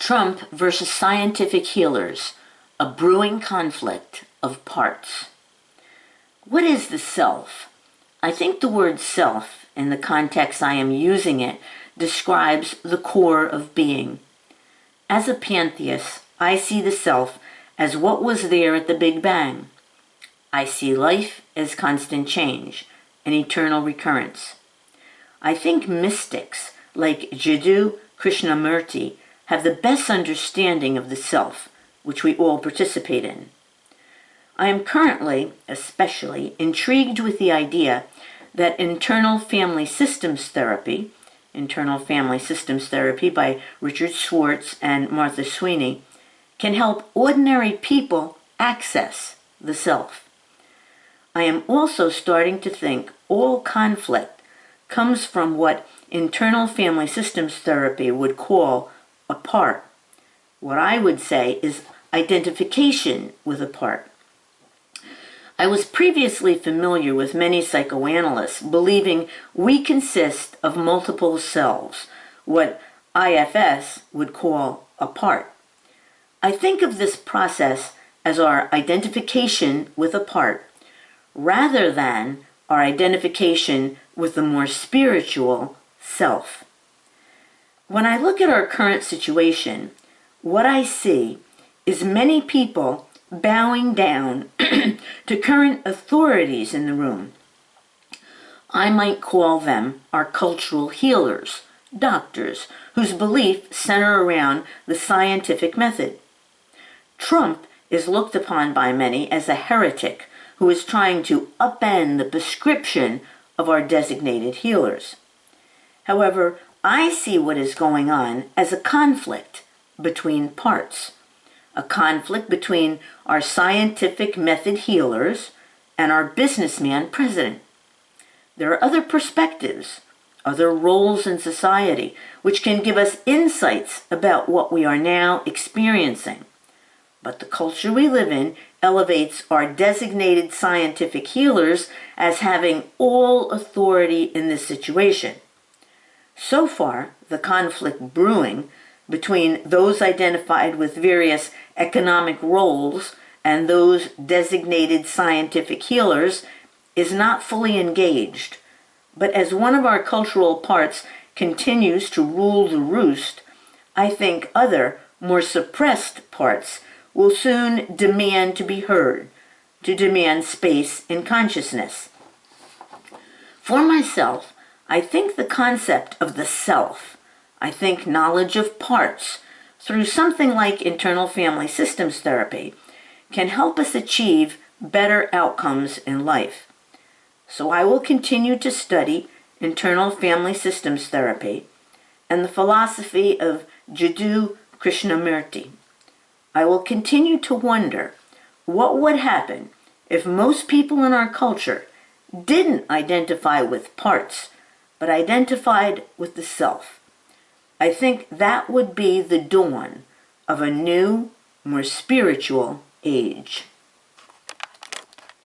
Trump versus scientific healers, a brewing conflict of parts. What is the self? I think the word self, in the context I am using it, describes the core of being. As a pantheist, I see the self as what was there at the Big Bang. I see life as constant change, an eternal recurrence. I think mystics like Jiddu Krishnamurti have the best understanding of the self, which we all participate in. I am currently, especially, intrigued with the idea that internal family systems therapy by Richard Schwartz and Martha Sweeney, can help ordinary people access the self. I am also starting to think all conflict comes from what internal family systems therapy would call a part. What I would say is identification with a part. I was previously familiar with many psychoanalysts believing we consist of multiple selves, what IFS would call a part. I think of this process as our identification with a part, rather than our identification with the more spiritual self. When I look at our current situation, what I see is many people bowing down to current authorities in the room. I might call them our cultural healers, doctors, whose beliefs center around the scientific method. Trump is looked upon by many as a heretic who is trying to upend the prescription of our designated healers. However, I see what is going on as a conflict between parts, a conflict between our scientific method healers and our businessman president. There are other perspectives, other roles in society, which can give us insights about what we are now experiencing. But the culture we live in elevates our designated scientific healers as having all authority in this situation. So far, the conflict brewing between those identified with various economic roles and those designated scientific healers is not fully engaged. But as one of our cultural parts continues to rule the roost, I think other, more suppressed parts will soon demand to be heard, to demand space in consciousness. For myself, I think the concept of the self, I think knowledge of parts, through something like internal family systems therapy, can help us achieve better outcomes in life. So I will continue to study internal family systems therapy and the philosophy of Jiddu Krishnamurti. I will continue to wonder what would happen if most people in our culture didn't identify with parts, but identified with the self. I think that would be the dawn of a new, more spiritual age.